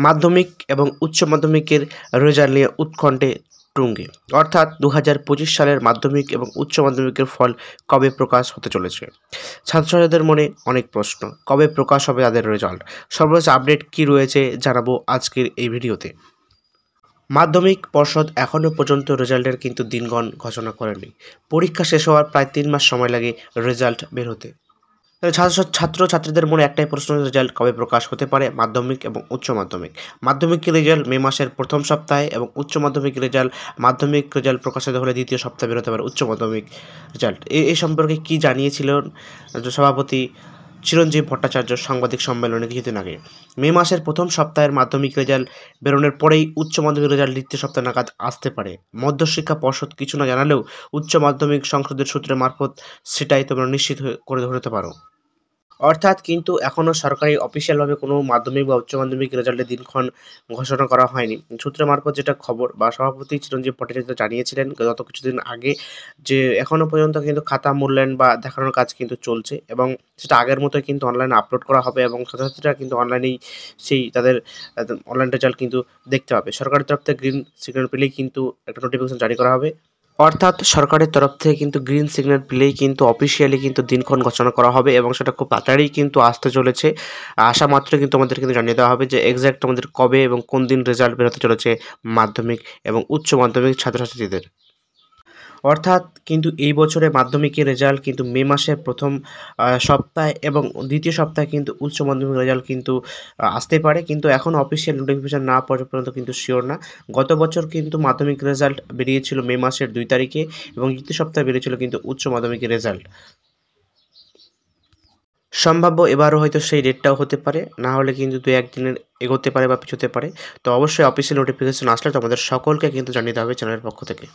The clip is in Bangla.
মাধ্যমিক এবং উচ্চ মাধ্যমিকের রেজাল্ট নিয়ে উৎকণ্ঠে তুঙ্গে। অর্থাৎ 2025 সালের মাধ্যমিক এবং উচ্চ মাধ্যমিকের ফল কবে প্রকাশ হতে চলেছে? ছাত্রছাত্রীদের মনে অনেক প্রশ্ন, কবে প্রকাশ হবে তাদের রেজাল্ট? সর্বশেষ আপডেট কী রয়েছে জানাবো আজকের এই ভিডিওতে। মাধ্যমিক পর্ষদ এখনও পর্যন্ত রেজাল্টের কিন্তু দিনক্ষণ ঘোষণা করেনি। পরীক্ষা শেষ হওয়ার প্রায় 3 মাস সময় লাগে রেজাল্ট বের হতে। ছাত্রছাত্রীদের মনে একটাই প্রশ্ন, রেজাল্ট কবে প্রকাশ হতে পারে? মাধ্যমিক এবং উচ্চ মাধ্যমিক। মাধ্যমিকের রেজাল্ট মে মাসের প্রথম সপ্তাহে এবং উচ্চ মাধ্যমিক রেজাল্ট প্রকাশিত হলে দ্বিতীয় সপ্তাহে বের হতে পারে উচ্চ মাধ্যমিক রেজাল্ট। এই সম্পর্কে কী জানিয়েছিলেন সভাপতি চিরঞ্জীব ভট্টাচার্য সাংবাদিক সম্মেলনে কিছুদিন আগে? মে মাসের প্রথম সপ্তাহের মাধ্যমিক রেজাল্ট বেরোনোর পরেই উচ্চ মাধ্যমিক রেজাল্ট দ্বিতীয় সপ্তাহ নাগাদ আসতে পারে। মধ্যশিক্ষা পর্ষদ কিছু না জানালেও উচ্চ মাধ্যমিক সংসদের সূত্রের মারফত সেটাই তোমরা নিশ্চিত করে ধরতে পারো। অর্থাৎ কিন্তু এখনও সরকারি অফিসিয়ালভাবে কোনো মাধ্যমিক বা উচ্চ মাধ্যমিক রেজাল্টের দিনক্ষণ ঘোষণা করা হয়নি। সূত্রের মারফত যেটা খবর বা সভাপতি চিরঞ্জীব ভট্টাচার্য জানিয়েছিলেন গত কিছুদিন আগে যে এখনও পর্যন্ত কিন্তু খাতা মূল্যায়ন বা দেখানোর কাজ কিন্তু চলছে এবং সেটা আগের মতোই কিন্তু অনলাইনে আপলোড করা হবে এবং ছাত্রছাত্রীরা কিন্তু অনলাইনেই তাদের অনলাইন রেজাল্ট কিন্তু দেখতে পাবে। সরকারের তরফ থেকে গ্রিন সিগন্যাল পেলেই কিন্তু একটা নোটিফিকেশন জারি করা হবে। অর্থাৎ সরকারের তরফ থেকে কিন্তু গ্রিন সিগন্যাল পেলেই কিন্তু অফিসিয়ালি কিন্তু দিনক্ষণ ঘোষণা করা হবে এবং সেটা খুব তাড়াতাড়ি কিন্তু আসতে চলেছে। আসা মাত্র কিন্তু আমাদের কিন্তু জানিয়ে দেওয়া হবে যে এক্স্যাক্ট আমাদের কবে এবং কোন দিন রেজাল্ট বেরোতে চলেছে মাধ্যমিক এবং উচ্চ মাধ্যমিক ছাত্রছাত্রীদের। অর্থাৎ কিন্তু এই বছরে মাধ্যমিকের রেজাল্ট কিন্তু মে মাসের প্রথম সপ্তাহে এবং দ্বিতীয় সপ্তাহে কিন্তু উচ্চ মাধ্যমিক রেজাল্ট কিন্তু আসতে পারে, কিন্তু এখন অফিসিয়াল নোটিফিকেশন না পড়া পর্যন্ত কিন্তু শিওর না। গত বছর কিন্তু মাধ্যমিক রেজাল্ট বেরিয়েছিল মে মাসের 2 তারিখে এবং দ্বিতীয় সপ্তাহে বেরিয়েছিল কিন্তু উচ্চ মাধ্যমিকের রেজাল্ট। সম্ভাব্য এবারও হয়তো সেই ডেটটাও হতে পারে, না হলে কিন্তু 2-1 দিনের এগোতে পারে বা পিছোতে পারে। তো অবশ্যই অফিসিয়াল নোটিফিকেশন আসলে তোমাদের সকলকে কিন্তু জানিয়ে দেওয়া হবে চ্যানেলের পক্ষ থেকে।